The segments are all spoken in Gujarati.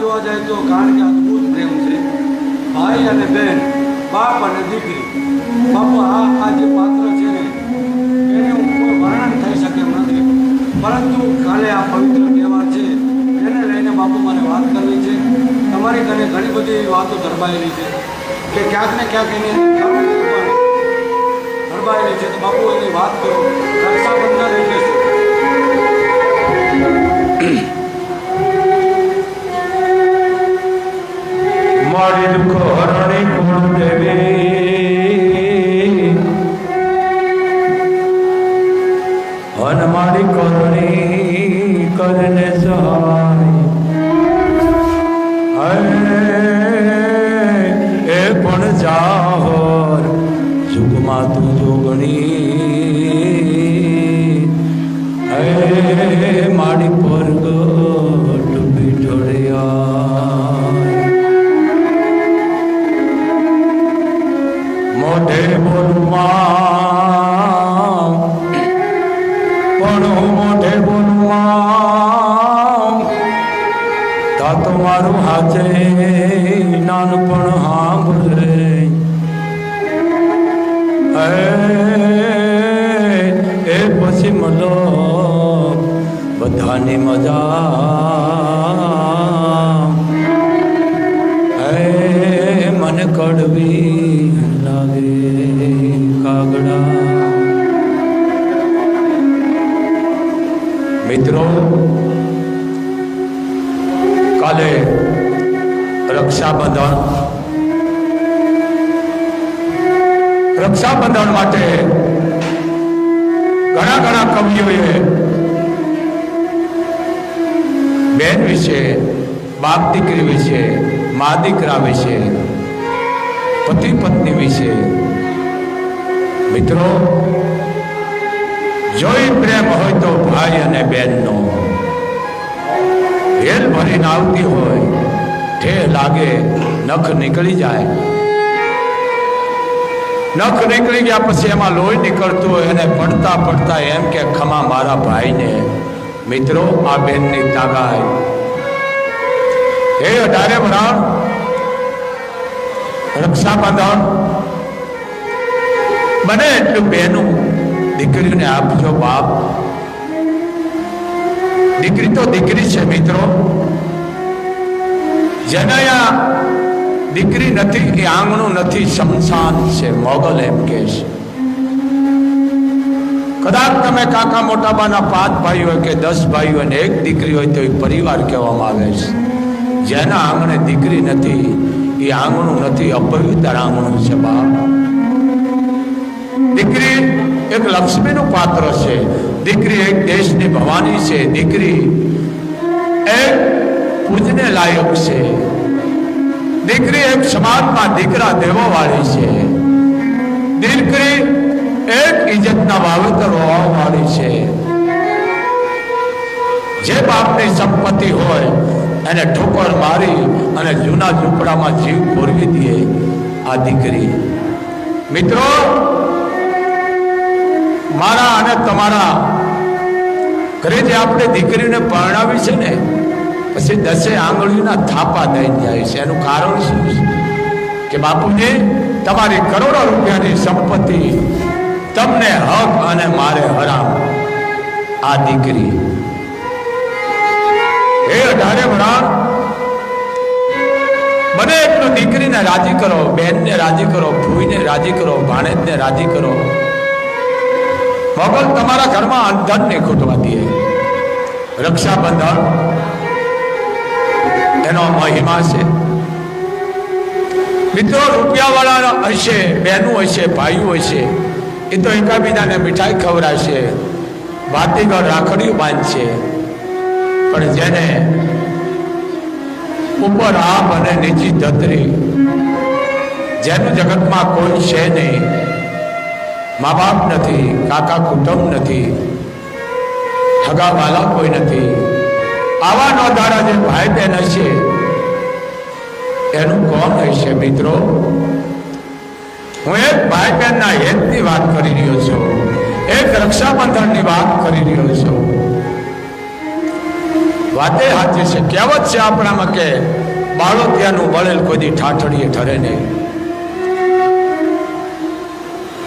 જોવા જાય તો કારણ કે અદ્ભુત પ્રેમ છે ભાઈ અને બહેન, બાપ અને દીકરી. બાપુ આ જે પાત્ર છે ને એનું કોઈ વર્ણન થઈ શકે એમ નથી, પરંતુ કાલે આ પવિત્ર તહેવાર છે એને લઈને બાપુ મારે વાત કરવી છે. તમારી ઘરે ઘણી બધી વાતો ધરબાયેલી છે કે ક્યાંક ને ક્યાંક એની ધરબાયેલી છે, તો બાપુ એની વાત કરો. રક્ષાબંધન એટલે શું? મારી દુઃખ હરણી કોણ દેવી હન મારી કરણી કરને સહાય એ પણ જાહર જુગમાં તું જોગણી મારી પરગટ પીઠળિયા મોઢે બોલુમાં પણ હું મોઢે બોલુમાં તા તો મારું હાથે નાનપણ સાંભળે એ પછી મલો બધાની મજા મને કડવી લાગે કાગડા. મિત્રો, કાલે રક્ષાબંધન માટે ઘણા કવિઓએ બેન વિશે, બાપ દીકરી વિશે, મા દીકરા વિશે, પતિ પત્ની વિશે. મિત્રો, જોઈ પ્રેમ હોય તો ભાઈ અને બહેનનો હેલ ભરીને આવતી હોય, ઠે લાગે નખ નીકળી જાય. નખ નીકળી ગયા પછી એમાં લોહી નીકળતું હોય અને પડતા પડતા એમ કે ખમા મારા ભાઈને. મિત્રો, આ બેનની તાકાત. હે 18 વરાળ રક્ષાબંધન બને એટલું બહેનું દીકરીને આપજો. બાપ, દીકરી તો દીકરી છે મિત્રો. જેને આ દીકરી નથી એ આંગણું નથી, શમશાન છે. મોગલ એમ કે છે. કદાચ તમે કાકા મોટાબાના 5 ભાઈ હોય કે 10 ભાઈ હોય ને એક દીકરી હોય તો એ પરિવાર કહેવામાં આવે છે. જેના આંગણે દીકરી નથી એ આંગણું નથી, અપવિત્ર આંગણું છે. બાપ, દીકરી એક લક્ષ્મીનું પાત્ર છે. દીકરી એક દેશની ભવાની છે. દીકરી એક પૂજને લાયક છે. દીકરી એક સમાજમાં દીકરા દેવા વાળી છે. દીકરી એક ઇજ્જતના વાવેતર હોવા વાળી છે. જે બાપની સંપત્તિ હોય એને ઠોકર મારી અને જૂના ઝૂંપડામાં જીવ પૂરવી દે આ દીકરી. મિત્રો, મારા અને તમારા ઘરે જે આપણે દીકરીને પરણાવી છે ને, પછી 10 આંગળીઓના થાપા દઈને જાય છે. એનું કારણ શું છે? કે બાપુજી, તમારી કરોડો રૂપિયાની સંપત્તિ તમને હક અને મારે હરામ. આ દીકરી એ 18 વરાળ બને એટલું દીકરીને રાજી કરો, બહેનને રાજી કરો, ભૂઈને રાજી કરો, ભાણેજને રાજી કરો. મોગલ તમારા ઘરમાં અંધન ને ખૂટવા દે. રક્ષાબંધન એનો મહિમા છે. મિત્રો, રૂપિયાવાળા હશે, બહેનો હશે, ભાઈઓ હશે, એ તો એકાબીજાને મીઠાઈ ખવડાવશે, ભાતીગળ રાખડીઓ બાંધશે. પણ જેને ઉપર આપ અને નીચી ધતરી, જેનું જગતમાં કોઈ છે નહીં, મા બાપ નથી, કાકા કુટુંબ નથી, હગા વાલા કોઈ નથી, આવા નોંધારા જે ભાઈ બહેન હશે એનું કોણ હશે? મિત્રો, હું એક ભાઈ બહેનના હેતની વાત કરી રહ્યો છું, એક રક્ષાબંધનની વાત કરી રહ્યો છું. વાતે સાચી છે. કહેવત છે આપણામાં કે બાળો ત્યાંનું બળેલ કોઈ દી ઠાઠડીએ ઠરે નહીં.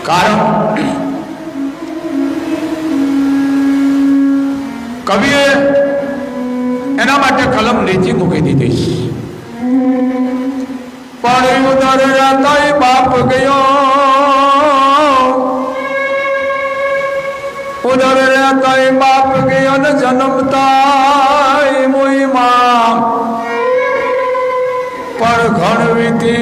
કારણ કવિએ એના માટે કલમ નીચે મૂકી દીધી છે. પણ ઉદર રહેતા બાપ ગયો, ઉદર રહેતા બાપ ગયો ને જન્મતા મોઈ માં. પણ ગણવિત છે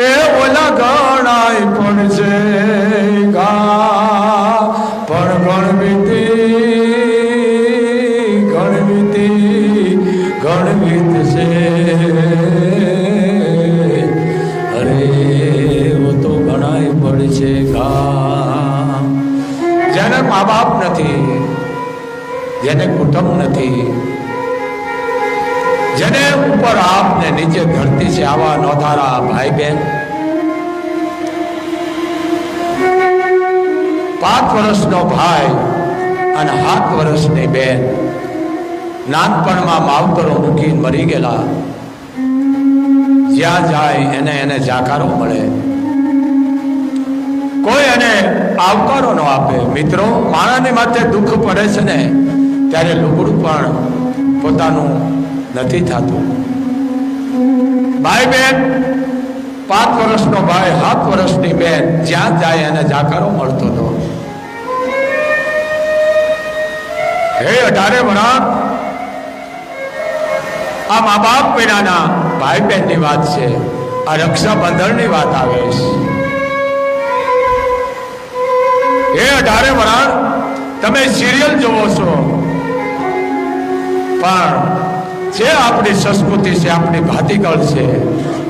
એ ઓલા ગણાય પણ છે ગા. પણ ગણવિત છે અરે વો તો ગણાય પણ છે ગા. જેને મા બાપ નથી, જેને કુટુંબ નથી, જેને ઉપર આપ ને નીચે ધરતી છે, આવા નોધારા ભાઈ બહેન 5 વર્ષનો ભાઈ અને 7 વર્ષની બેન નાનપણમાં માવતરો મૂકીને મરી ગયેલા. જ્યાં જાય એને જાકારો મળે, કોઈ એને આવકારો ન આપે. મિત્રો, માણસને માથે દુઃખ પડે છે ને ત્યારે લુગડું પણ પોતાનું નથી થતું. ભાઈ બેન, 5 વર્ષનો ભાઈ 7 વર્ષની બેન જ્યાં જાય એને જાકારો મળતો હતો. હે 18 વર્ષ આ મા બાપ વિનાના ભાઈ બહેનની વાત છે. આ રક્ષાબંધનની વાત આવે છે. હે 18 વર્ષ તમે સિરિયલ જોવો છો, પણ જે આપણી સંસ્કૃતિ છે, આપણી ભાતીગળ છે,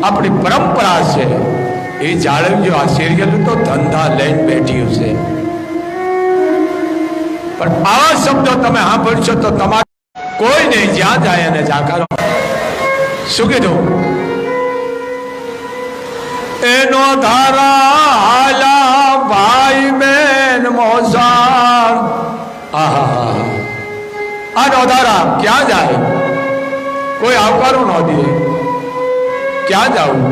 આપણી પરંપરા છે એ જાળવજો. આ સિરિયલ તો ધંધા લઈને બેઠ્યું છે. પણ આવા શબ્દો તમે સાંભળશો તો તમારે કોઈ નહીં, જ્યાં જાય અને જાકારો. શું કીધું? એનો ધારા હાલા ભાઈ બેન મોસાળ. આહા, આ નોધારા ક્યાં જાય? કોઈ આવકારો ન દે. ક્યાં જાવું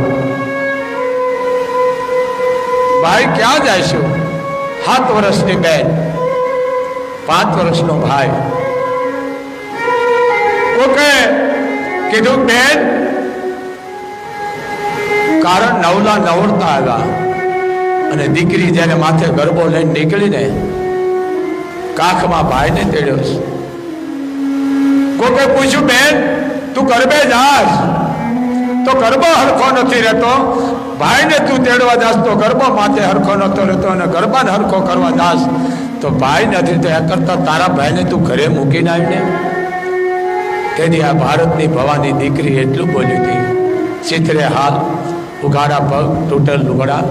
ભાઈ? ક્યાં જઈશું? 7 વર્ષની બેન, 5 વર્ષનો ભાઈ. ઓકે કીધું બેન, કારણ નવલા નવડતા આવ્યા અને દીકરી જ્યારે માથે ગરબો લઈને નીકળીને કાખમાં ભાઈને તેડ્યો છે. કોકે પૂછ્યું બેન તું ગરબે જાસ તો ગરબો હરખો નથી રહેતો, ભાઈને તું તેડવા જાસ તો ગરબો માથે હરખો નતો રહેતો, અને ગરબાને હરખો કરવા જાસ તો ભાઈ નથી. તો એ કરતા તારા ભાઈને તું ઘરે મૂકીને આવીને. તેની આ ભારતની ભવાની દીકરી એટલું બોલી હતી. ચિત્રે હાલ, ઉઘાડા પગ, તૂટેલ લુગડા,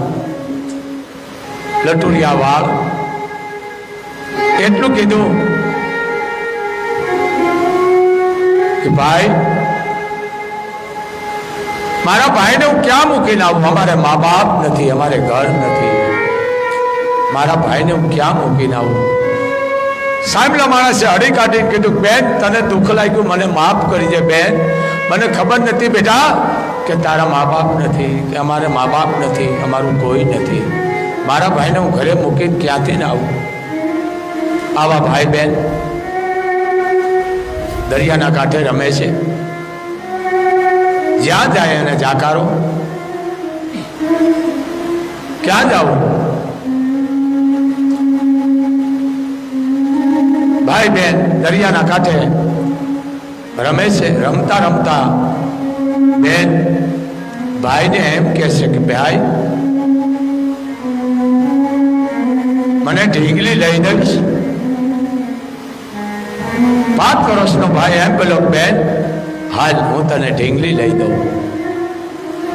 લટુરિયા વાળ. એટલું કીધું કે ભાઈ મારા ભાઈને હું ક્યાં મૂકીને આવું? અમારે મા બાપ નથી, અમારે ઘર નથી. મારા ભાઈને હું ક્યાં મૂકીને આવું? સાંભળેલા માણસે હળી કાઢીને કીધું બેન તને દુઃખ લાગ્યું, મને માફ કરી દે બેન. મને ખબર નથી બેટા કે તારા મા બાપ નથી, કે અમારે મા બાપ નથી, અમારું કોઈ નથી. મારા ભાઈને હું ઘરે મૂકીને ક્યાંથી ને આવું? આવા ભાઈ બેન દરિયાના કાંઠે રમે છે, જ્યાં જાય અને જાકારો. ક્યાં જાવું? ભાઈ બેન દરિયાના કાંઠે રમે છે. રમતા રમતા બેન ભાઈને એમ કહે છે કે ભાઈ મને ઢીંગલી લઈ દઈશ? 5 વર્ષનો ભાઈ એમ બોલો બેન હાલ હું તને ઢીંગલી લઈ દઉં.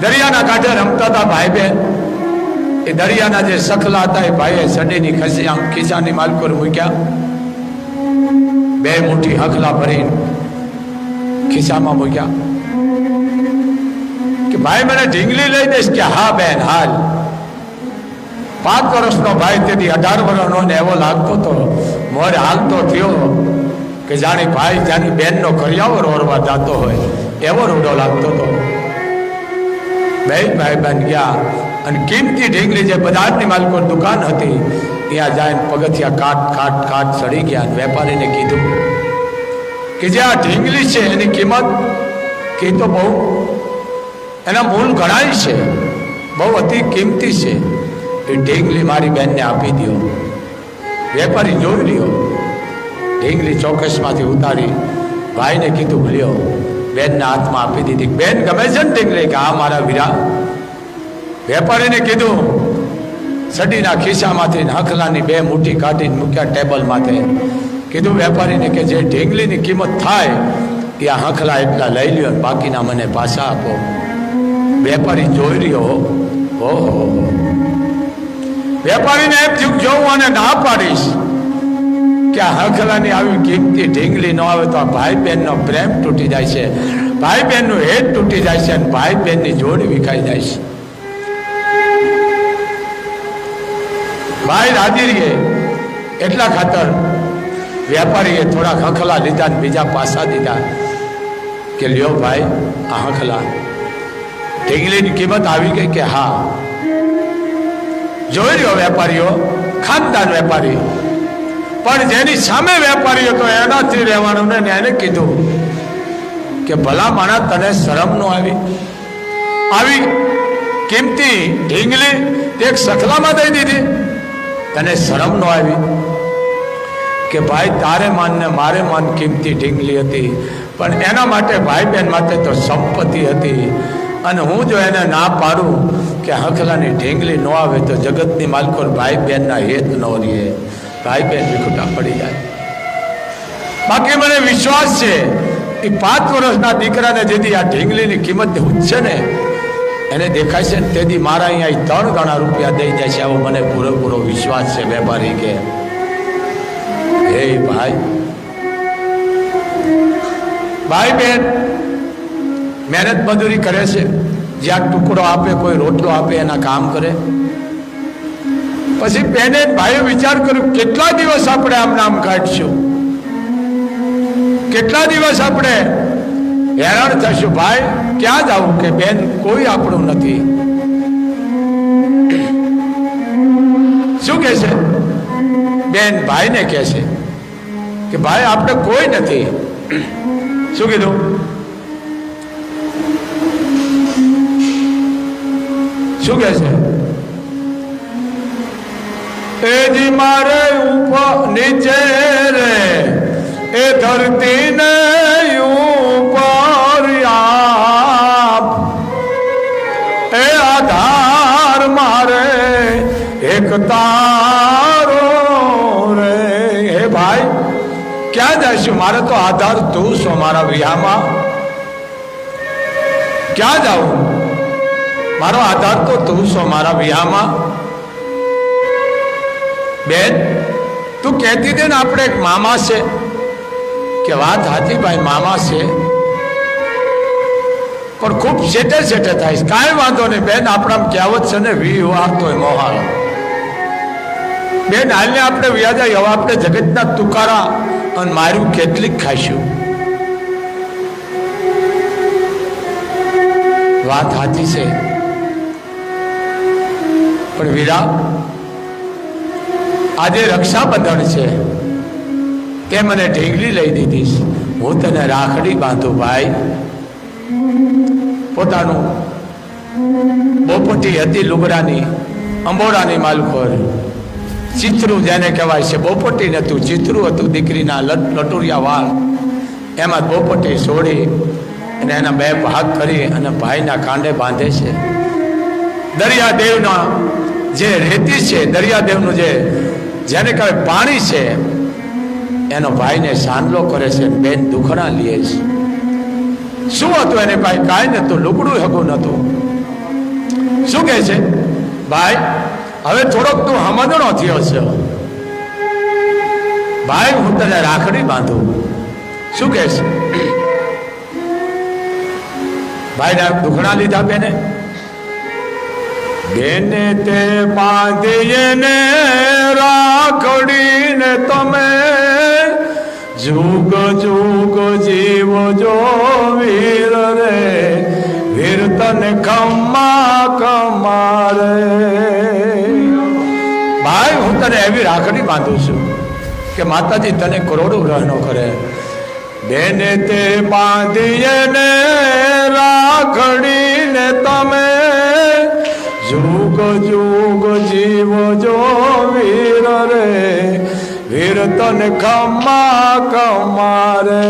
દરિયાના કાંઠે રમતા હતા ભાઈ બેન. એ દરિયાના જે સખલા હતા એ ભાઈએ સડીની ખસી આમ ખિસ્સાની માલકોર મૂક્યા. 2 મુઠ્ઠી હખલા ભરીને ખિસ્સામાં મૂક્યા કે ભાઈ મને ઢીંગલી લઈ દઈશ? કે હા બેન હાલ. 5 વર્ષનો ભાઈ તેથી 18 વર્ષનો ને એવો લાગતો હતો, મોર હાલતો થયો કે જાણે ભાઈ જાની બેનનો કરિયાવર ઓરવા જતો હોય એવો રૂડો લાગતો હતો. બે ભાઈ બહેન ગયા અને કિંમતી ઢીંગલી જે બજારની માલિકો દુકાન હતી ત્યાં જઈને પગથિયા કાટ ચડી ગયા. વેપારીને કીધું કે જે આ ઢીંગલી છે એની કિંમત કે તો બહુ એના મૂળ ઘણાય છે, બહુ અતિ કિંમતી છે, એ ઢીંગલી મારી બેનને આપી દો. વેપારી જોઈ રહ્યો, ઢીંગલી ચોકસમાંથી ઉતારી ભાઈને કીધું લ્યો, બેનના હાથમાં આપી દીધી. બેન ગમે છે ને ઢીંગલી? કે આ મારા વીરા. વેપારીને કીધું, સડીના ખિસ્સામાંથી હંખલાની 2 મુઠ્ઠી કાઢીને મૂક્યા ટેબલ માથે. કીધું વેપારીને કે જે ઢીંગલીની કિંમત થાય એ આ હંખલા એટલા લઈ લ્યો, બાકીના મને પાછા આપો. વેપારી જોઈ રહ્યો, ઓહો, વેપારીને એમ થયું જો હું આને ના પાડીશ કે આ હંખલાની આવી કિંમતી ઢીંગલી ન આવે તો આ ભાઈ બહેનનો પ્રેમ તૂટી જાય છે, ભાઈ બહેનનું હેત તૂટી જાય છે અને ભાઈ બહેનની જોડી વિખાઈ જાય છે. ભાઈ રાજી રહીએ એટલા ખાતર વેપારીએ થોડા હંખલા લીધા ને બીજા પાસા દીધા કે લ્યો ભાઈ આ હંખલા. ઢીંગલીની કિંમત આવી ગઈ કે હા. જોઈ રહ્યો વેપારીઓ, ખાનદાન વેપારી, પણ જેની સામે વેપારીઓ તો એનાથી રહેવાનું ને એને કીધું કે ભલા માણા તને શરમ નો આવી કિંમતી ઢીંગલી એક સખલામાં દઈ દીધી, તને શરમ નો આવી? કે ભાઈ તારે માન ને મારે માન કિંમતી ઢીંગલી હતી, પણ એના માટે ભાઈ બહેન માટે તો સંપત્તિ હતી, અને હું જો એને ના પાડું કે હંખલાની ઢીંગલી ન આવે તો જગતની માલકો ભાઈ બહેનના હેત ન રહે, ભાઈ બહેન વિખુટા પડી જાય. બાકી મને વિશ્વાસ છે એ 5 વર્ષના દીકરાને જેથી આ ઢીંગલીની કિંમત છે ને એને દેખાય છે ને તેથી મારા અહીંયા 3 ગણા રૂપિયા દઈ જાય છે, આવો મને પૂરેપૂરો વિશ્વાસ છે. વેપારી કે હે ભાઈ બહેન મહેનત મજૂરી કરે છે, જ્યાં ટુકડો આપે, કોઈ રોટલો આપે, એના કામ કરે. પછી બેને ભાઈએ વિચાર કર્યો કેટલા દિવસ આપણે આમ નામ કાઢશું, કેટલા દિવસ આપણે હેરાન થશું. ભાઈ ક્યાં જવું? કે બેન કોઈ આપણું નથી. શું કે છે બેન? ભાઈને કહે છે કે ભાઈ આપણે કોઈ નથી. શું કીધું? શું કે છે? એ જી મારે ઉપર નીચે રે એ ધરતી ને ઉપર આપ, એ આધાર મારે એક તારો રે. હે ભાઈ ક્યાં જઈશું? મારે તો આધાર તું છો મારા વિહામાં. ક્યાં જાઉં? મારો આધાર તો તું છો મારા વિહામાં. બેન તું કહેતી હતી ને આપણે એક મામા છે, કે વાત હાથી ભાઈ મામા છે, પણ ખૂબ સેટે થાય. કાંઈ વાંધો નહીં બેન, આપણા કહેવત છે ને વી વાતો મોહાળો. બેન હાલને આપણે વ્યાજા હવે આપણે જગતના તુકારા અને માર્યું કેટલીક ખાઈશું. વાત સાચી છે, પણ વીરા આજે રક્ષાબંધન છે, તે મને ઢીંગલી લઈ દીધી, હું તને રાખડી બાંધું. ભાઈ પોતાનું બોપટી હતી લુગડાની, અંબોડાની માલખોર, ચિત્રું જેને કહેવાય છે, બોપટી નતું ચિત્રું હતું, દીકરીના લટુરિયા વાળ, એમાં બોપટી છોડી અને એના 2 ભાગ કરી અને ભાઈના કાંડે બાંધે છે. દરિયાદેવના જે રેતી છે, દરિયાદેવનું જેને કહેવાય પાણી છે, એનો ભાઈને સાંડલો કરે છે. બેન દુખણા લે છે. શું હતું એને ભાઈ? કાંઈ નતું, લુગડું હગું નતું. શું કહે છે ભાઈ? હવે થોડોક તું સમજણો થયો છે ભાઈ, હું તને રાખડી બાંધું. શું કહે છે ભાઈ? દુખણા લીધા બેને. બેને તે બાંધીને રાખડીને તમે જુગ જુગ જીવજો વીર રે, વીર તને ખમ્મા કમારે. ભાઈ હું તને એવી રાખડી બાંધું છું કે માતાજી તને કરોડો ગ્રહણો કરે. બેને તે બાંધીને રાખડીને તમે જુગ જુગ જીવજો વીર રે, વીર તને ખમ્મા કમારે.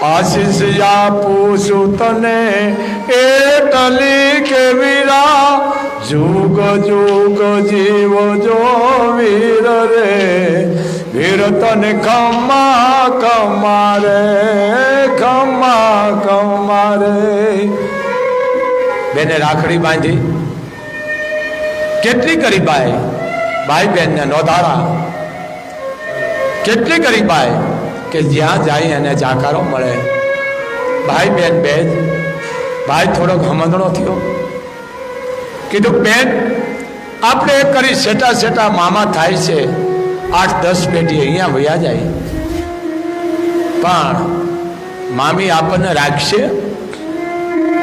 આશીષ આપું છું તને એટલી કે વીરા, જુગ જુગ જીવજો વીર રે, વીર તને ખમ્મા કમારે, ખમ્મા કમારે. બેને રાખડી બાંધી કેટલી કરી ભાઈ બહેન ને નોંધારા, કેટલી કરી કે જ્યાં જાય એને જાકારો મળે. ભાઈ બેન બેન ભાઈ થોડોક હમંદણો થયો, કીધું બેન આપણે એક કરી સેટા સેટા મામા થાય છે, 8-10 પેઢી અહીંયા વયા જાય, પણ મામી આપણને રાખશે?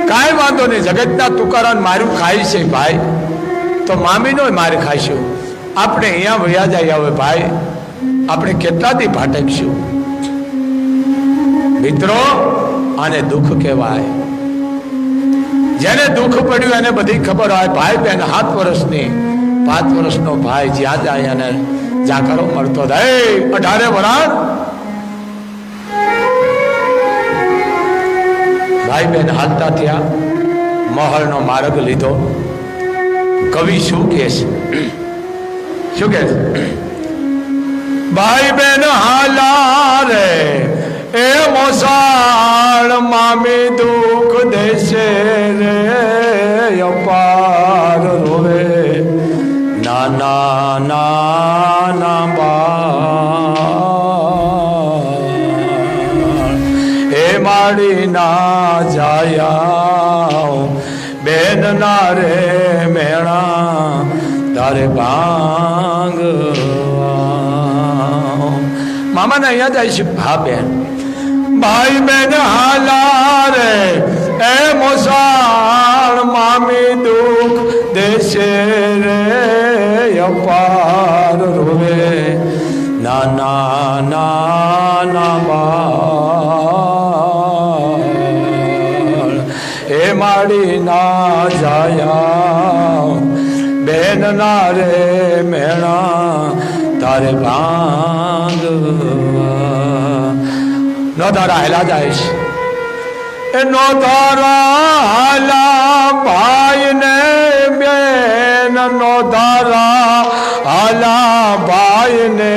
કાંઈ વાંધો નહીં, જગતના તુકારાને માર્યું ખાય છે ભાઈ, તો મામીનો મારે ખાઈશું. આપણે અહીંયા વયા જાય. હવે ભાઈ આપણે કેટલાથી ભાટકશું? મિત્રો આને દુઃખ કહેવાય. જેને દુઃખ પડ્યું એને બધી ખબર હોય. ભાઈ બહેન 7 વર્ષની 5 વર્ષનો ભાઈ જ્યાં જાય અને જાકરો મળતો થાય. 18 વરાળ ભાઈ બહેન હાલતા થયા, મહલનો માર્ગ લીધો. કવિ શું કહે છે? શું કહે છે? ભાઈ બહેન હાલા રે એ મોસાળ, મામી દુઃખ દેશે રે અપાર રોવે, નાના નાના બાળ એ માડી ના જાયા, બેન ના રે મેણા તારે ભાંગ. મામાને અહીંયા જાય છે. હા બેન, ભાઈ બેન હાલા રે એ મોસાળ, મામી દુઃખ દેશે રે અપાર રોવે, નાના નાના બાળ એ માડી ના જાયા, બેન ના રે મેણા તારે ભાંગવા. નોધારા હેલા જાય છે. એ નોધારા હાલા ભાઈ ને બેન, નોધારા હાલા ભાઈ ને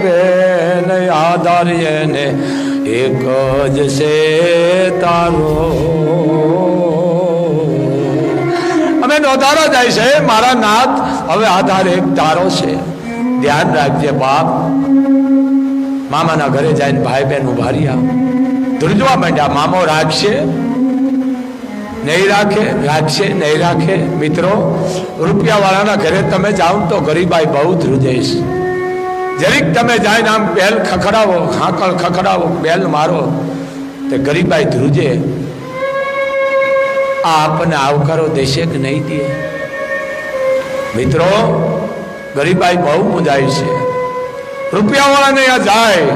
બેન, આધાર્ય ને એક જ છે તારો. અમે નોધારા જાય છે મારા નાથ, હવે આધાર એક તારો છે. ધ્યાન રાખજે બાપ. મામાના ઘરે જઈને ભાઈ બહેન ઉભા રહ્યા, ધ્રુજવા માંડ્યા. મામો રાખશે નહીં રાખે, રાખશે નહીં રાખે. મિત્રો, રૂપિયાવાળાના ઘરે તમે જાઓ તો ગરીબાઈ બહુ ધ્રુજેશ. જરીક તમે જાય આમ બેલ ખખડાવો, હાકળ ખખડાવો, બેલ મારો, તે ગરીબાઈ ધ્રુજે. આ આપણને આવકારો દેશે કે નહીં દે? મિત્રો, ગરીબાઈ બહુ મુંજાય છે. રૂપિયાવાળાને ત્યાં જાય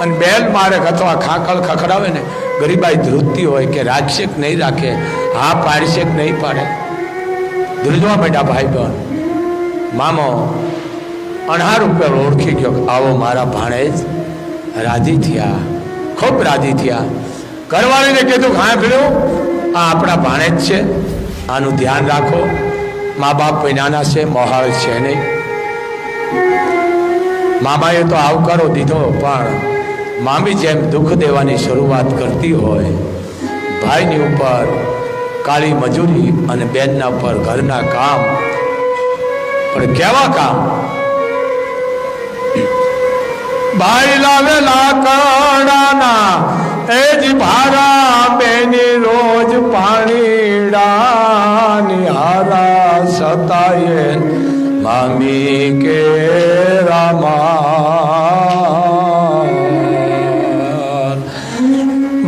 અને બેલ મારે અથવા ખાકળ ખખડાવે ને, ગરીબાઈ ધ્રુજતી હોય કે રાખશે કે નહીં રાખે, હા પાડશે કે નહીં પાડે. ધ્રુજવા માંડ્યા ભાઈ બહેન. મામો 18 રૂપિયા ઓળખી ગયો. આવો મારા ભાણેજ. રાજી થયા, ખૂબ રાજી થયા. ઘરવાળીને કીધું, હા ભીડું આ આપણા ભાણેજ છે, આનું ધ્યાન રાખો. મા બાપ નાના છે, મોહાળ છે નહીં. મામાએ તો આવકારો દીધો, પણ મામી જેમ દુઃખ દેવાની શરૂઆત કરતી હોય, ભાઈની ઉપર કાળી મજૂરી અને બેનના ઉપર ઘરના કામ. પણ કેવા કામ? ભાઈ લાવે લાકડાના એ જ ભારા બેની રોજ પાણીડા નિહારા સતાયે મામી કે રામા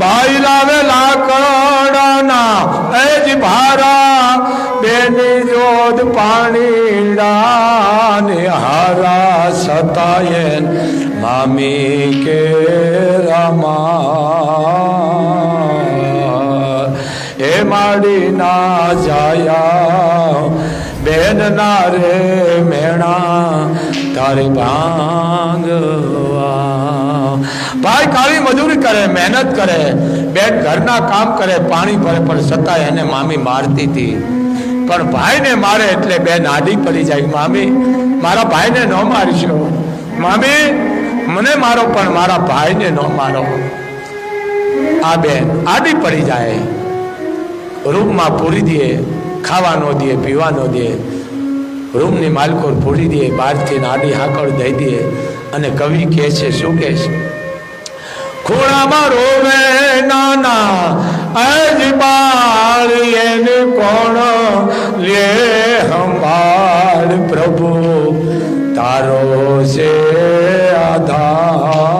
ભાઈ લાવે લાકડાના એ જ ભારા બેની રોજ પાણીડા નિહારા સતાયે મામી કે રામા એ માડી ના જાયા બેન ના રે મેણા તારી ભાંગવા ભાઈ કાળી મજૂરી કરે મહેનત કરે બેન ઘરના કામ કરે પાણી ભરે પણ છતાંય એને મામી મારતી હતી પણ ભાઈને મારે એટલે બેન આડી પડી જાય મામી મારા ભાઈને ન મારશો મામી મને મારો પણ મારા ભાઈને ન મારો આ બેન આડી પડી જાય રૂમમાં પૂરી દે ખાવા ન દે પીવા ન દે રૂમની માલકો પૂરી દે બહારથી આડી હાકળ દઈ દે અને કવિ કહે છે શું કહે છે ખૂણામાં રોવે નાના અજ બાળ એને કોણ લે સંભાળ પ્રભુ તારો છે આધાર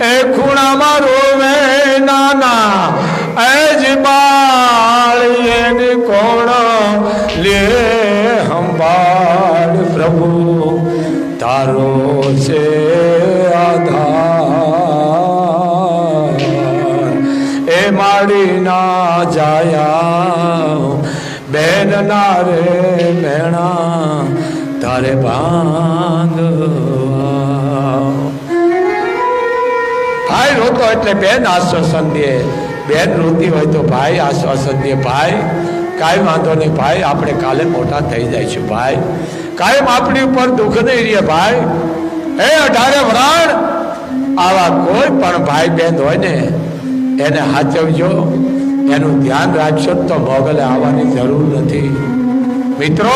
એ ખૂણામાં રોવે નાના અજ બાળ એને કોણ લે સંભાળ પ્રભુ તારો છે આધાર એ માડી ના જાયા બેન ના રે મેણા તારે ભાંગવા ભાઈ રોતો એટલે બેન આશ્વાસન દે બેન રોતી હોય તો ભાઈ આશ્વાસન દે ભાઈ કાંઈ વાંધો નહીં ભાઈ આપણે કાલે મોટા થઈ જઈશું ભાઈ કાયમ આપણી ઉપર દુઃખ નહીં રહે ભાઈ એ 18 વરાણ આવા કોઈ પણ ભાઈ બહેન હોય ને એને સાચવજો એનું ધ્યાન રાખશો તો મોગલે આવવાની જરૂર નથી મિત્રો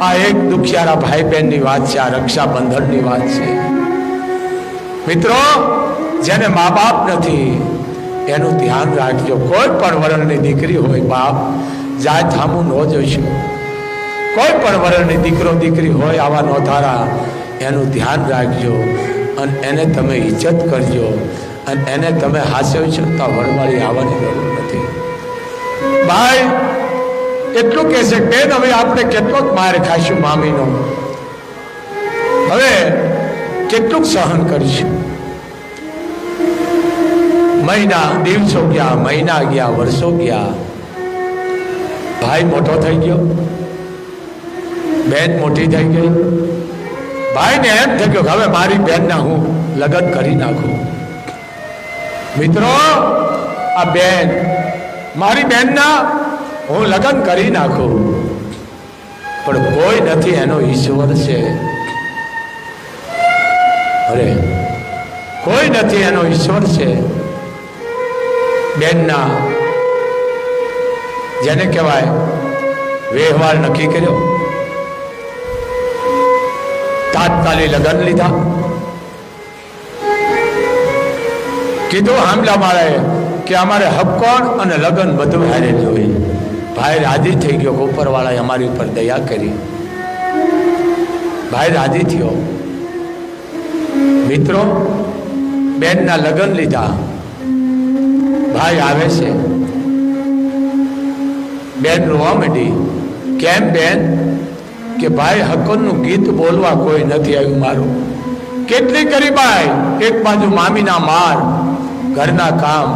આ એક દુખિયારા ભાઈ બહેનની વાત છે આ રક્ષાબંધનની વાત છે મિત્રો જેને મા બાપ નથી એનું ધ્યાન રાખજો કોઈ પણ વરણની દીકરી હોય બાપ જાય થામું ન જોઈશું કોઈ પણ વરણની દીકરો દીકરી હોય આવા નોધારા એનું ધ્યાન રાખજો અને એને તમે ઇજ્જત કરજો અને એને તમે હાસ્યવશો તો વરવાળી આવવાની જરૂર નથી ભાઈ એટલું કહેશે બેન હવે આપણે કેટલોક માર ખાઈશું મામીનો હવે કેટલુંક સહન કરીશું મહિના દિવસો ગયા મહિના ગયા વર્ષો ગયા ભાઈ મોટો થઈ ગયો બેન મોટી થઈ ગઈ ભાઈને એમ થઈ ગયો હવે મારી બેનના હું લગ્ન કરી નાખું મિત્રો આ બેન મારી બેનના હું લગ્ન કરી નાખું પણ કોઈ નથી એનો ઈશ્વર છે અરે કોઈ નથી એનો ઈશ્વર છે બેનના જેને કહેવાય વ્યવહાર નક્કી કર્યો તાત્કાલિક લગ્ન લીધા કીધું હામલા મારે કે અમારે હક્કોણ અને લગ્ન બધું હારે જોઈએ ભાઈ રાજી થઈ ગયો ઉપરવાળાએ અમારી ઉપર દયા કરી ભાઈ રાજી થયો મિત્રો બેનના લગ્ન લીધા ભાઈ આવે છે બેન રોવા માંડી કેમ બેન કે ભાઈ હક્કોનું ગીત બોલવા કોઈ નથી આવ્યું મારું કેટલી કરી ભાઈ એક બાજુ મામીના માર ઘરના કામ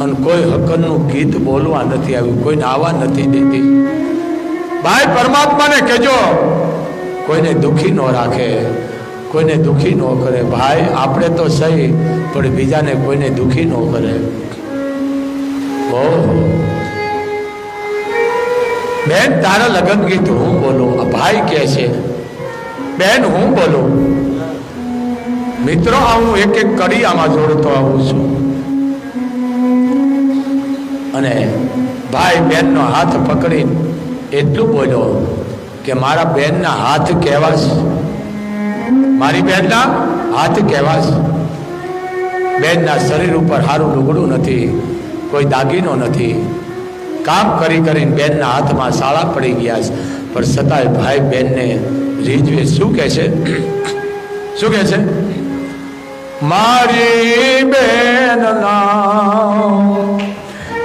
અને કોઈ હક્કોનું ગીત બોલવા નથી આવ્યું કોઈને આવવા નથી દેતી ભાઈ પરમાત્માને કહેજો કોઈને દુખી ન રાખે કોઈને દુખી ન કરે ભાઈ આપણે તો સહી પણ બીજાને કોઈને દુખી ન કરે બેન તારા લગ્ન ગીત હું બોલું ભાઈ કહે છે બેન હું બોલું મિત્રો હું એક એક કડી આમાં જોડતો આવું છું અને ભાઈ બેનનો હાથ પકડી એટલું બોલ્યો કે મારા બેનના હાથ કેવા છે મારી બેનના હાથ કહેવાશ. બેનના શરીર ઉપર સારું લુગડું નથી, કોઈ દાગીનો નથી. કામ કરી કરીને બેનના હાથમાં શાળા પડી ગયા છે, પણ છતાંય ભાઈ બેનને રીઝવે. શું કહે છે? શું કહે છે? મારી બેન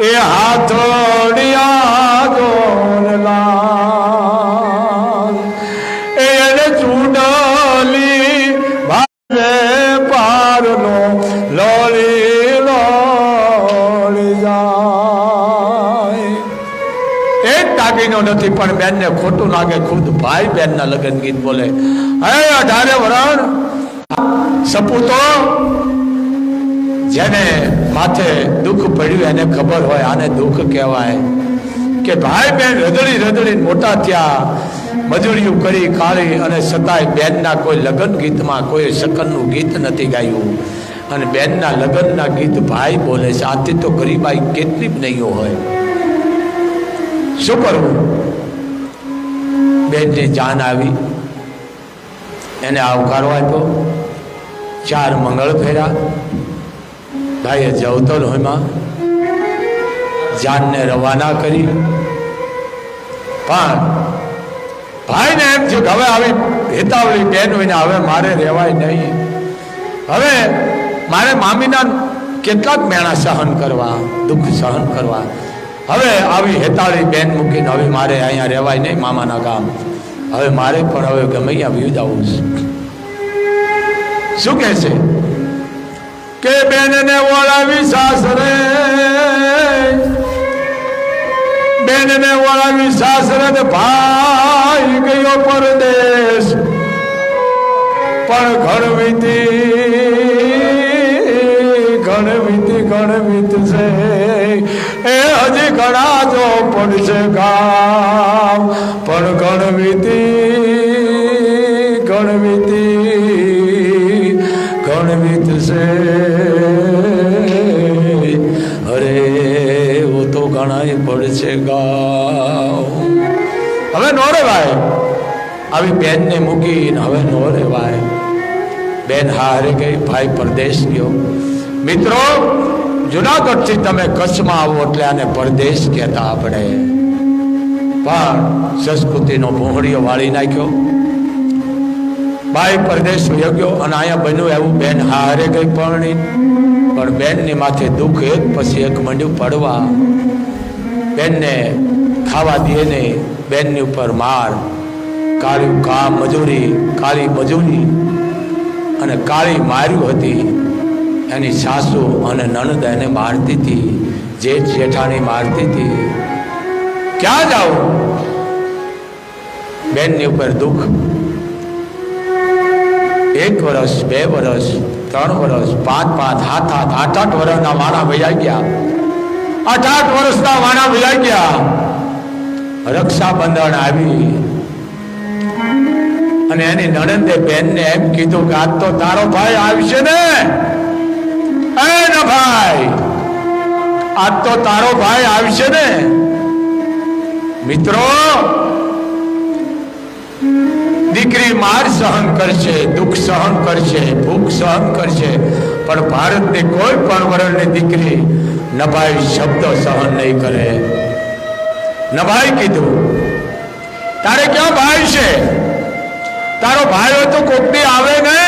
એ હાથોડિયા દોરલા એને ચૂડલી ભાવે પારનો લોળી લોળી જાય. એ દાગીનો નથી, પણ બેનને ખોટું લાગે. ખુદ ભાઈ બેનના લગ્ન ગીત બોલે. હે 18 વરણ સપૂતો, જેને માથે દુઃખ પડ્યું એને ખબર હોય આને દુઃખ કહેવાય. કે ભાઈ બેન રદડી રદડી મોટા થયા, મજૂરીઓ કરી કાળી, અને છતાંય બેનના કોઈ લગ્ન ગીતમાં કોઈ શકનનું ગીત નથી ગાયું. અને બેનના લગ્નના ગીત ભાઈ બોલે છે. આથી તો ગરીબાઈ કેટલી નહીં હોય. શું કરવું? બેનની જાન આવી, એને આવકારો આપ્યો, 4 મંગળ ફેર્યા. ભાઈએ જવતર હોયમાં જાનને રવાના કરી. પણ ભાઈને એમ થયું કે હવે આવી હેતાવળી બેન હોય ને હવે મારે રહેવાય નહીં. હવે મારે મામીના કેટલાક મેણા સહન કરવા, દુઃખ સહન કરવા. હવે આવી હેતાળી બેન મૂકીને હવે મારે અહીંયા રહેવાય નહીં મામાના ગામ. હવે મારે પણ હવે ગમે અહીંયા વ્યૂ જવું છે. શું કહે છે? કે બેનને વળાવી સાસરે, બેનને વળાવી સાસરે, ભાઈ ગયો પરદેશ. પણ ઘણવીતી છે એ હજી ઘણા જો પડશે ગામ. પણ ઘણવીતી છે. અરે વો તો ઘણા પડશે ગામ. હવે નો રેવાય. આવી બેનને મૂકીને હવે નો રેવાય. બેન હારે ગઈ, ભાઈ પરદેશ ગયો. મિત્રો, જુનાગઢથી તમે કચ્છમાં આવો એટલે આને પરદેશ કહેતા આપણે. પણ સંસ્કૃતિનો ભોંહળીઓ વાળી નાખ્યો. ભાઈ પરદેશ વયો ગયો અને અહીંયા બન્યું એવું. બેન હારે ગઈ પરણી, પણ બેનની માથે દુઃખ એક પછી એક મંડ્યું પડવા. બેનને ખાવા દે નહીં, બેનની ઉપર માર, કાળી કામ મજૂરી, કાળી મજૂરી અને કાળી માર્યું હતી. એની સાસુ અને નણંદ એને મારતી હતી, જેઠ જેઠાણી મારતી હતી. ક્યાં જાઉં? બેનની ઉપર દુઃખ. 1 વર્ષ, 2 વર્ષ, 3 વર્ષ, 5 7 8 વર્ષના વાણા વયા ગયા. 8 વર્ષના વાણા વયા ગયા. રક્ષાબંધન આવી અને એની નણંદે બેનને એમ કીધું કે આજ તો તારો ભાઈ આવશે ને. એ ન ભાઈ, આજ તો તારો ભાઈ આવશે ને. મિત્રો, દીકરી માર સહન કરશે, દુઃખ સહન કરશે, ભૂખ સહન કરશે, પણ ભારતની કોઈ પણ વર્ણની દીકરી નભાઈ શબ્દ સહન નહીં કરે. નભાઈ કીધું, તારે ક્યાં ભાઈ છે? તારો ભાઈ હોય તો કોકની આવે ને.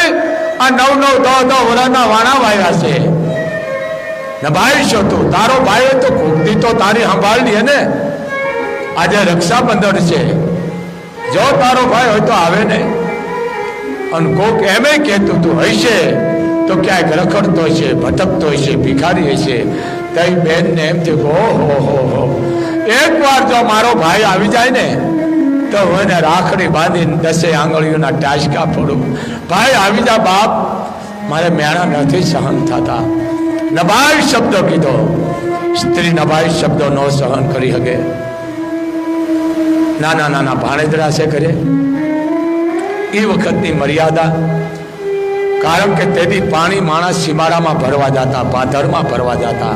આ 9 10 વર્ષના વાણા વાયા છે. નભાઈ છો તું? તારો ભાઈ હોય તો કોકની તો તારી સંભાળની ને. આજે રક્ષાબંધન છે, જો તારો ભાઈ હોય તો આવે ને. અને કોક એમ કહેતું તું હશે તો ક્યાંક રખડતો હશે, ભટકતો હશે, ભિખારી હશે. તઈ બેનને એમ થયું, હો એક વાર જો મારો ભાઈ આવી જાય ને તો હું એને રાખડી બાંધીને 10 આંગળીઓના ટાચકા ફોડું. ભાઈ આવી જા બાપ, મારે મેણા નથી સહન થતા. નભાઈ શબ્દ કીધો. સ્ત્રી નભાઈ શબ્દો ન સહન કરી શકે. નાના ભાણેજરા છે કરે એ વખતની મર્યાદા. કારણ કે તેથી પાણી માણસ સીમાડામાં ભરવા જતા, પાથરમાં ભરવા જતા.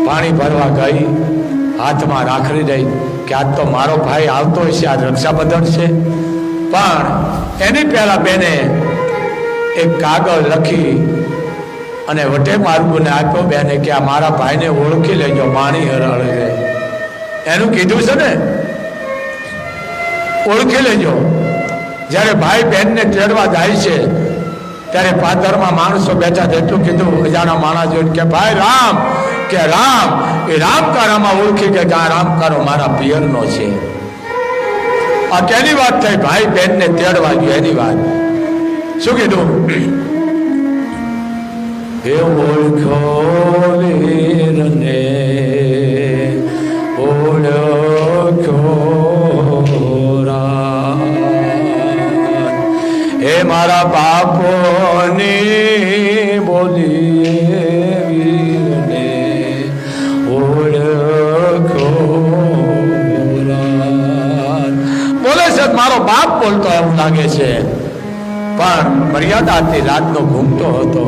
પાણી ભરવા ગઈ, હાથમાં રાખડી રહી કે આજ તો મારો ભાઈ આવતો હશે, આજ રક્ષાબંધન છે. પણ એની પહેલા બેને એક કાગળ લખી અને વટે માર્ગુને આપ્યો બેને કે આ મારા ભાઈને ઓળખી લેજો, માણી હરળે એનું કીધું છે ને, ઓળખી લેજો. જ્યારે ભાઈ બહેનને તેડવા જાય છે ત્યારે પાદરમાં માણસો બેઠા એટલું કીધું, અજાણા માણસ જોઈને કે ભાઈ રામ, કે રામ, એ રામકારામાં ઓળખી કે આ રામકારો મારા પિયરનો છે. આ કેની વાત થઈ? ભાઈ બહેનને તેડવા ગયો એની વાત. શું કીધું? એ ઓળખો વીરને ઓળખો રામ, એ મારા બાપોની બોલી વીરને ઓળખો રામ. બોલે છે મારો બાપ બોલતો એવું લાગે છે, પણ મર્યાદાથી રાતનો ઘૂમતો હતો.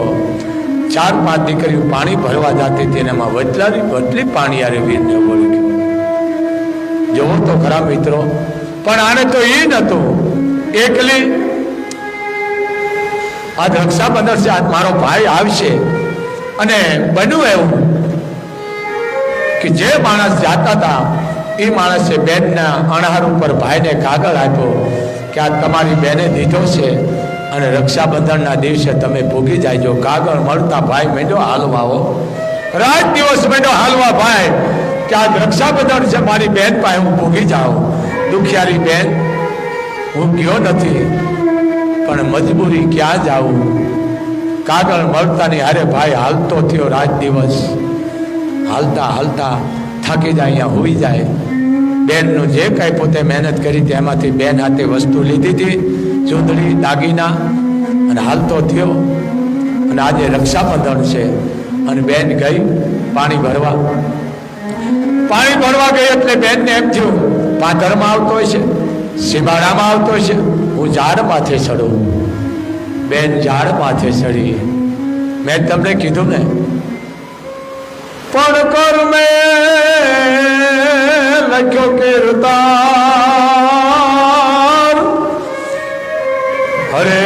4-5 દીકરીઓ પાણી ભરવા જતી હતી, એમાં વટલી પાણી યારે વીરને ઓળખ્યું. જોવો તો ખરા મિત્રો, પણ આને તો એ નતું. એકલી આજ રક્ષાબંધન છે, આજ મારો ભાઈ આવશે. અને બન્યું એવું કે જે માણસ જાતા હતા એ માણસે બેનના અણહાર ઉપર ભાઈને કાગળ આપ્યો કે આ તમારી બેને દીધો છે અને રક્ષાબંધનના દિવસે તમે ભોગી જાયજો. કાગળ મળતા ભાઈ મેંડો હાલવાઓ, રાત દિવસ મેંડો હાલવા ભાઈ કે આજ રક્ષાબંધન છે, મારી બેન પાસે હું ભોગી જાઉં. દુખિયારી બેન, હું ગયો નથી પણ મજબૂરી ક્યાં જાઉં. કાગળ મળતાની હારે ભાઈ હાલતો થયો. રાત દિવસ હાલતા હાલતા થાકી જાય, અહીંયા હોઈ જાય. બેનનું જે કાંઈ પોતે મહેનત કરી હતી એમાંથી બેન હાથે વસ્તુ લીધી હતી, ચૂંદડી દાગીના, અને હાલતો થયો. અને આજે રક્ષાબંધન છે અને બેન ગઈ પાણી ભરવા. પાણી ભરવા ગઈ એટલે બેનને એમ થયું પાથરમાં આવતો હોય છે, સીમાડામાં આવતો હોય છે, હું ઝાડ માથે ચડું. બેન ઝાડ માથે ચડી. મેં તમને કીધું ને, પણ કર મેં લખ્યો કીર્તાર, અરે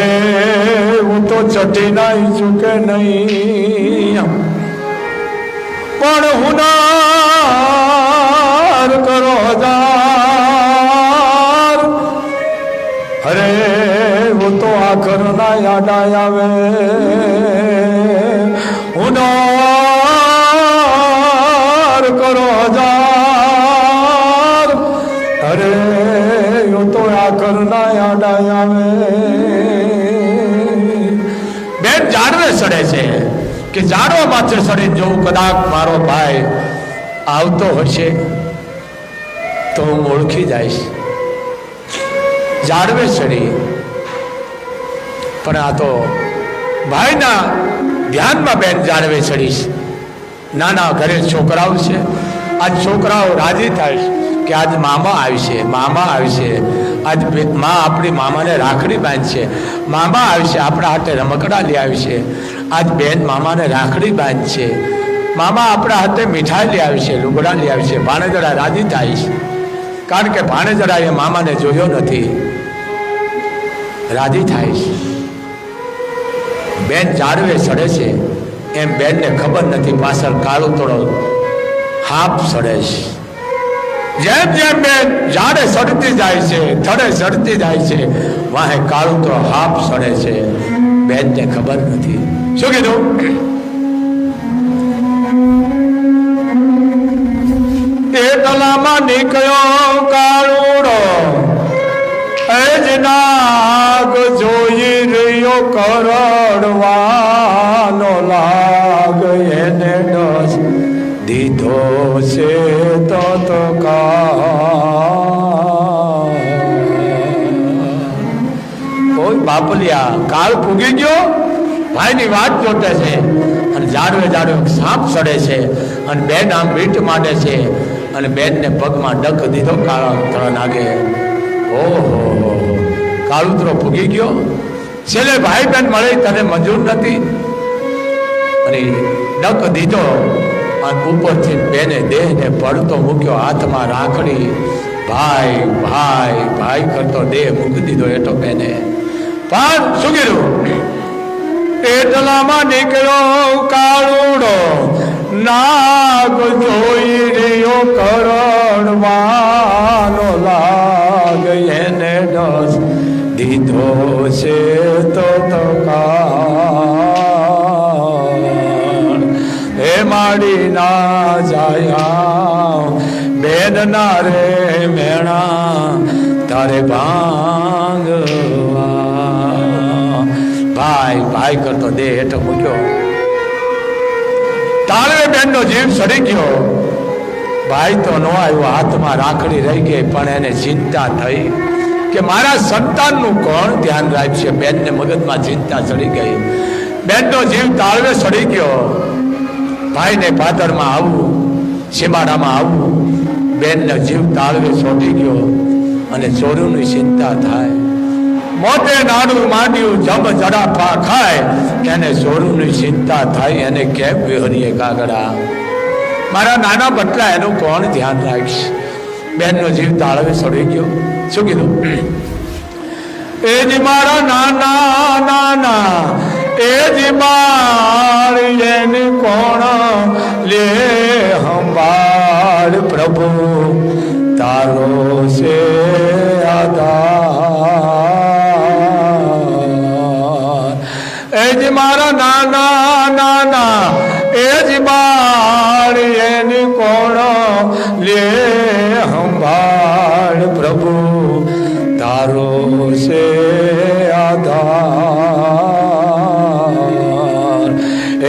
હું તો ચટી નાઈ ચૂકે નહીં, પણ હુનાર કરો હજાર, અરે હું તો આખર ના યાદ આવે, હુનાર કરો હજાર, અરે હું તો આખર ના યાદ આવે. બેન ઝાડવે ચડે છે કે ઝાડવા માથે ચડી જોઉં કદાચ મારો ભાઈ આવતો હશે તો હું ઓળખી જઈશ. ઝાડવે ચડી, પણ આ તો ભાઈના ધ્યાનમાં બેન ઝાડવે ચડીશ. નાના ઘરે છોકરાઓ છે, આજ છોકરાઓ રાજી થાય કે આજ મામા આવશે, મામા આવશે. આજ મા આપણી મામાને રાખડી બાંધશે, મામા આવશે, આપણા હાથે રમકડા લઈ આવશે. આજ બેન મામાને રાખડી બાંધશે, મામા આપણા હાથે મીઠાઈ લઈ આવશે, લુગડા લઈ આવશે. ભાણેજડા રાજી થાય છે, કારણ કે ભાણેજડાએ મામાને જોયો નથી, રાજી થાય છે. બેન ઝાડવે ચડે છે એમ બેનને ખબર નથી પાછળ કાળું તોડો હાપ ચડે છે. જેમ જેમ બેન ઝાડે ચડતી જાય છે, થડે ચડતી જાય છે, વાહે કાળું તો હાપ ચડે છે. બેનને ખબર નથી. શું કીધું? એટલામાં નીકળ્યો કાળુડો, એ જ નાગ જોઈ રહ્યો કરડવાનો લાગ, એને ડસ દીધો છે કોઈ બાપલિયા કાળ પૂગી ગયો, ભાઈની વાત જોતે છે અને ઝાડવે ઝાડવે સાપ ચડે છે અને બેન આમ વીંટ માંડે છે અને બેનને પગમાં ડક દીધો કાળા નાગે. ઓહો, કાળુતરો પૂગી ગયો. છેલ્લે ભાઈ બેન મળે તને મંજૂર નથી અને ડક દીધો અને ઉપરથી બેને દેહને પડતો મૂક્યો, હાથમાં રાખડી. ભાઈ ભાઈ ભાઈ કરતો દેહ મૂકી દીધો એટો બેને. પણ શું કીધું? એટલામાં નીકળ્યો કાળુડો નાગ જોઈ રહ્યો કરણવાનો લાગ એને ડસ દીધો છે તો હે માડી ના જાયા બેન ના રે મેણા તારે ભાંગવા ભાઈ ભાઈ કરતો દેહ હેઠો મૂક્યો. તાળવે બેન નો જીવ સડી ગયો. ભાઈ તો નો આવ્યો, હાથમાં રાખડી રહી ગઈ, પણ એને ચિંતા થઈ કે મારા સંતાનનું કોણ ધ્યાન રાખશે. બેનને મગજમાં ચિંતા ચડી ગઈ. બેનનો જીવ તાળવે સડી ગયો. ભાઈને પાદરમાં આવવું, સીમાડામાં આવવું, બેનનો જીવ તાળવે છોડી ગયો અને ચોરુની ચિંતા થાય. મોતે નાડું માંડ્યું જબ જડાફા ખાય એને ચોરુની ચિંતા થાય. એને કેમ વિહરીએ કાગડા, મારા નાના બટલા એનું કોણ ધ્યાન રાખશે. બેનનો જીવ તાળવે સડી ગયો. શું કીધું? એ જ મારા નાના નાના એ જ બાળ એને કોણ લે સંભાળ. પ્રભુ તારો છે આધાર. એ જ મારા નાના નાના એ જ બાળ એને કોણ લે સંભાળ. પ્રભુ તારો છે આધાર.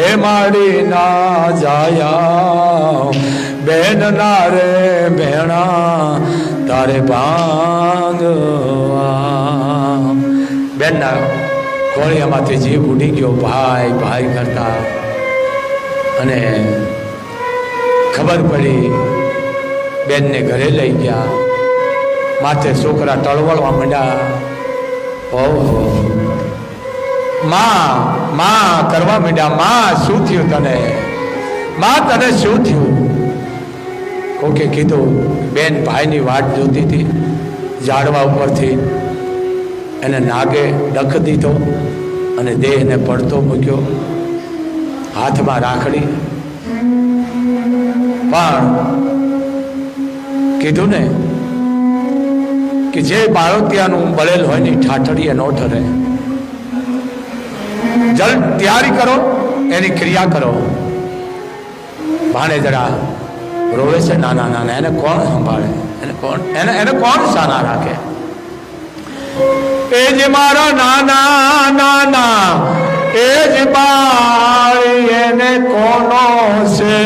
એ માડી ના જાયા બેન ના રે ભેણા તારે ભાંગવા. બેનના ખોળિયામાંથી જીવ ઉડી ગયો. ભાઈ ભાઈ કરતા અને ખબર પડી બેનને ઘરે લઈ ગયા. માથે છોકરા ટળવળવા માંડ્યા. ઓહો માં કરવા માંડ્યા. માં શું થયું તને? માં તને શું થયું? કોકે કીધું બેન ભાઈની વાટ જોતી હતી. ઝાડવા ઉપરથી એને નાગે ડખ દીધો અને દેહને પડતો મૂક્યો. હાથમાં રાખડી. પણ કીધું ને કે જે બાળોતિયાનું બળેલ હોય ને ઠાઠડીએ ન ઠરે. જલ તૈયારી કરો, એની ક્રિયા કરો. ભાણે જરા રોવે છે નાના નાના, એને કોણ સંભાળે? એને કોણ સાના રાખે? એ જ મારા નાના નાના એ જ બાળ એને કોનો છે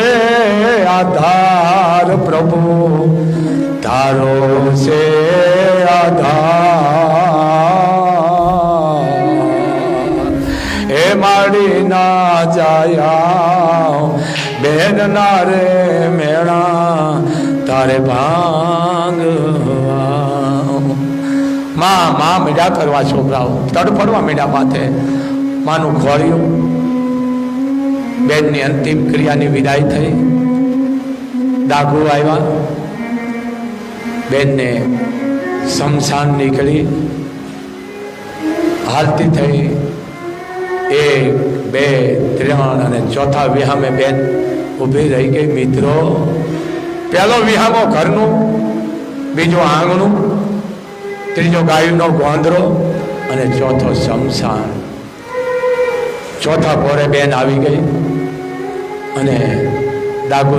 આધાર. પ્રભુ તારો છે આધાર. એ માડી ના જાયા બેન ના રે મેણા તારે ભાંગવા. માં મીઠા કરવા છોકરાઓ તડફડવા મીઠા માથે. માનું ખોળ્યું. બેનની અંતિમ ક્રિયાની વિદાય થઈ. ડાકુ આવ્યા. બેનને શમશાન નીકળી હાલતી થઈ. 1, 2, 3 અને ચોથા વિહામે બેન ઊભી રહી ગઈ. મિત્રો, પહેલો વિહામો ઘરનું, બીજો આંગણું, ત્રીજો ગાયનો ગોંદરો અને ચોથો શમશાન. ચોથા પોરે બેન આવી ગઈ અને ડાકુ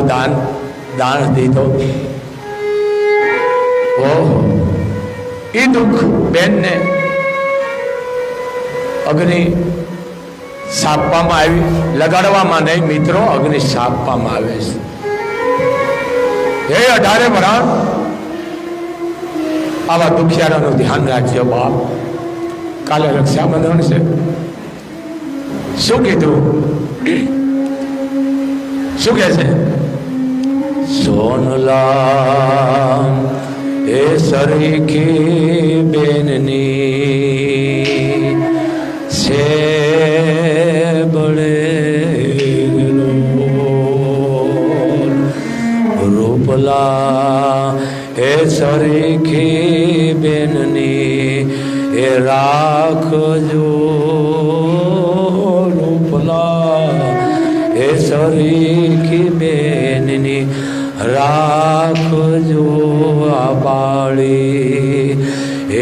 દાન દીધો. ઓહો, એ દુઃખ બેનને અગ્નિ સાપવામાં આવી. લગાડવામાં નહીં મિત્રો, અગ્નિ સાપવામાં આવે છે. હે 18 વરાણ આવા દુખિયારાનું ધ્યાન રાખજો બાપ. કાલે રક્ષાબંધન છે. શું કીધું? શું કહે છે? સોનલા એ સરખી બેનની છે બળે રૂપલા એ સરખી બેનની એ રાખજો. રાખજો આ બાળી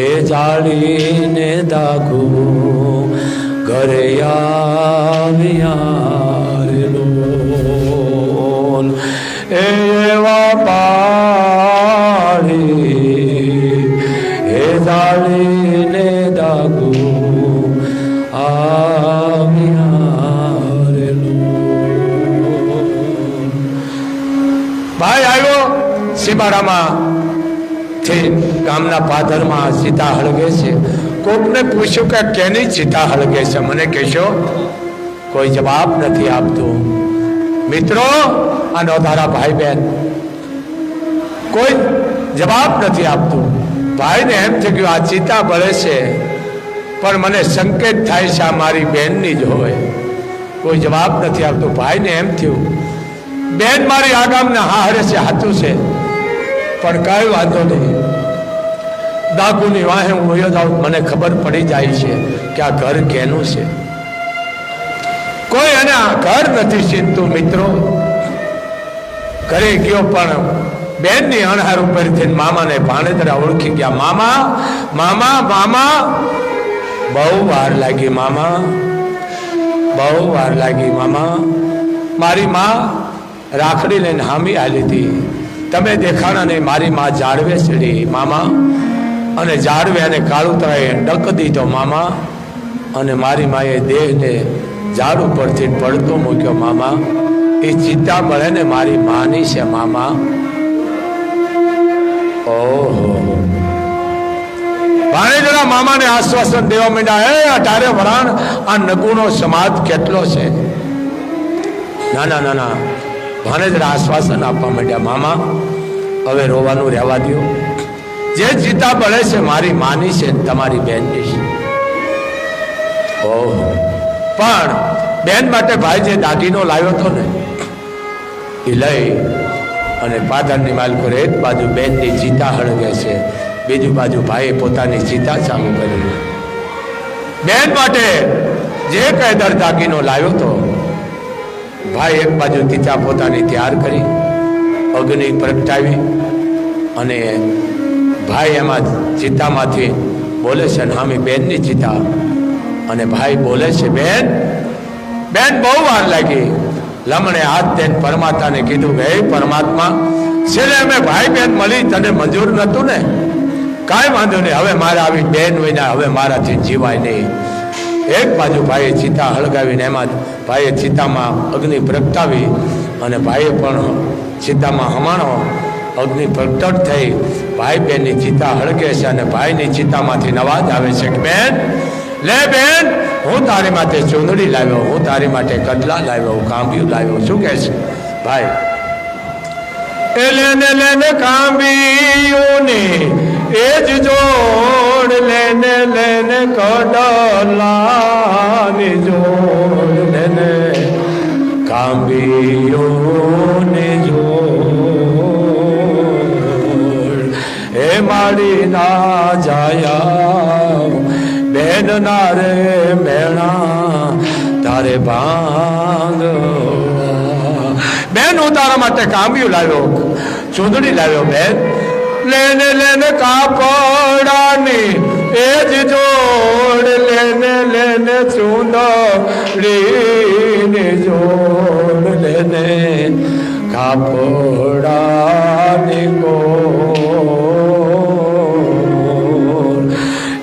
એ જાળીને દાગો ઘરે આવ્યા એવા પાળી એ જાળીને દાગો ભાઈ આવ્યો સીમાડામાં થી ગામના પાદરમાં સીતા હળગે છે. કોકને પૂછ્યું કે કેની સીતા હળગે છે, મને કહેશો? કોઈ જવાબ નથી આપતું. મિત્રો આ નોધારા ભાઈ બહેન કોઈ જવાબ નથી આપતું. ભાઈને એમ થઈ ગયું આ ચિતા બળે છે, પણ મને સંકેત થાય છે આ મારી બહેનની જ હોય. કોઈ જવાબ નથી આપતો. ભાઈને એમ થયું બેન મારી આગામના હારે છે, હાથું છે, પણ કઈ વાંધો નહીં. દાગુની વાહે હું વયો જાઉં, મને ખબર પડી જાય છે કે આ ઘર કેનું છે. કોઈ એના ઘર નથી ચિંતું. મિત્રો ઘરે ગયો, પણ બેનની અણહાર ઉપરથી મામાને ભાણેતરા ઓળખી ગયા. મામા મામા મામા. બહુ વાર લાગી મામા, બહુ વાર લાગી મામા. મારી માં રાખડી લઈને હામી આલી હતી, તમે દેખાણા નહીં. મારી માં જાળવે ચડી મામા, અને જાળવે અને કાળુતરાએ ડક દીધો મામા, અને મારી માએ દેહને ઝાડ ઉપરથી પડતો મૂક્યો મામા. એ ચિત્તા મળે ને મારી માની છે મામા. ઓહો ભાણેજના મામાને આશ્વાસન દેવા માંડ્યા. હે 18 વરાણ આ નગુણો સમાજ કેટલો છે. ના ના ના ના, ભાણેજના આશ્વાસન આપવા માંડ્યા. મામા હવે રોવાનું રહેવા દો. જે ચિત્તા બળે છે મારી માની છે, તમારી બેનની છે. ઓહો પણ બેન માટે ભાઈ જે દાગીનો લાવ્યો હતો ને એ લઈ અને પાદરની માલકોરે એક બાજુ બેનની ચિતા હળગે છે, બીજી બાજુ ભાઈએ પોતાની ચિતા ચાલુ કરી. બેન માટે જે કાયદર દાગીનો લાવ્યો હતો, ભાઈ એક બાજુ ચિતા પોતાની તૈયાર કરી, અગ્નિ પ્રગટાવી, અને ભાઈ એમાં ચિતામાંથી બોલે છે હામી બેનની ચિતા. અને ભાઈ બોલે છે બેન બેન બહુ વાર લાગી. લમણે હાથ દઈને પરમાત્માને કીધું કે હે પરમાત્મા, છેલ્લે અમે ભાઈ બેન મળી, તને મંજૂર નતું ને? કાંઈ વાંધો નહીં, હવે મારે આવી બેન હોય ને હવે મારાથી જીવાય નહીં. એક બાજુ ભાઈએ ચિતા હળગાવીને એમાં ભાઈએ ચિતામાં અગ્નિ પ્રગટાવી, અને ભાઈએ પણ ચિતામાં હમાણો. અગ્નિ પ્રગટ થઈ, ભાઈ બેનની ચિતા હળગે છે, અને ભાઈની ચિતામાંથી અવાજ આવે છે કે બેન લે બેન, હું તારી માટે ચૂંદડી લાવ્યો, હું તારી માટે કડલા લાવ્યો, કાંબિયું લાવ્યો. શું કહે છે ભાઈ? એ લેને લેને કાંબિયુંને એ જ જોડ, લેને લેને કડલાની જોડ, લેને કાંબિયુંને જોડ. એ માડી ના જાયા બેન ના રે મેણા તારે ભાંગ. બેન હું તારા માટે કાંબિયું લાવ્યો, ચૂંદડી લાવ્યો. બેન લેને લેને કાપડાની એ જ જોડ, લેને લેને ચૂંદડીની જોડ, લેને કાપડાની ગોળ.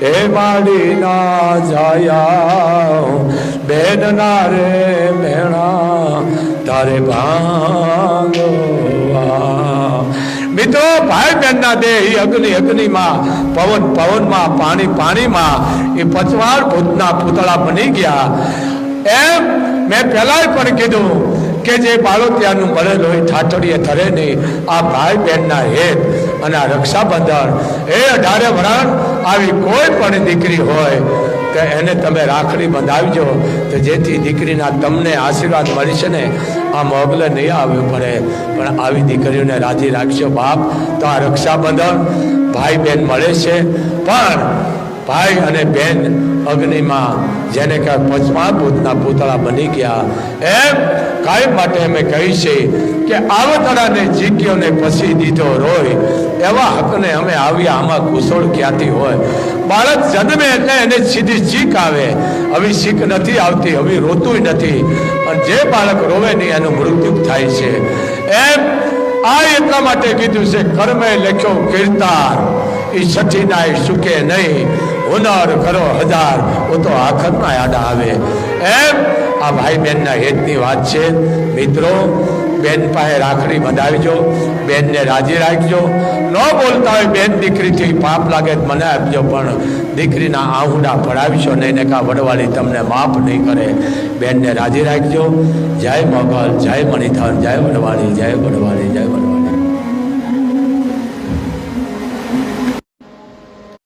એ માડી ના જાયા બેન ના રે મેણા તારે ભાંગવા. મિત્રો ભાઈ બહેન ના દેહ અગ્નિ અગ્નિમાં, પવન પવનમાં, પાણી પાણીમાં, એ પચવાળ ભૂતના પૂતળા બની ગયા. એમ મેં પહેલા પણ કીધું કે જે બાળોતિયાનું મળેલ હોય ઠાઠડીએ થરે નહીં. આ ભાઈ બહેનના હેત અને આ રક્ષાબંધન એ 18 વરાણ આવી કોઈ પણ દીકરી હોય તો એને તમે રાખડી બંધાવજો, તો જેથી દીકરીના તમને આશીર્વાદ મળી છે ને. આ મોગલે નહીં આવવું પડે, પણ આવી દીકરીઓને રાજી રાખજો બાપ. તો આ રક્ષાબંધન ભાઈ બહેન મળે છે, પણ ભાઈ અને બહેન અગ્નિમાં જેને કહેવાય પંચમહાભૂતના પૂતળા બની ગયા, એમ કાયમ માટે અમે કહી છે કે આવતરાને જીગ્યોને પછી દીધો રોય, એવા હકને અમે આવ્યા આમાં કુશળ ક્યાંથી હોય? બાળક જન્મે એટલે એને સીધી ચીક આવે, હવે ચીક નથી આવતી, હવે રોતું નથી, અને જે બાળક રોવે નહીં એનું મૃત્યુ થાય છે. એમ આ એટલા માટે કીધું છે, કર્મે લખ્યો કીર્તાર એ છઠ્ઠી નાય સુકે નહીં, હુનર કરો હજાર ઓ તો આખરમાં યાદ આવે. એમ આ ભાઈ બહેનના હેતની વાત છે. મિત્રો, બેન પાસે રાખડી બંધાવજો, બેનને રાજી રાખજો. ન બોલતા હોય બેન દીકરીથી પાપ લાગે મને આપજો, પણ દીકરીના આહુડા પડાવીશો નહીં ને કા વડવાળી તમને માફ નહીં કરે. બેનને રાજી રાખજો. જય મોગલ, જય મણિધર, જય વડવાળી, જય વડવાળી, જય વડવાળી.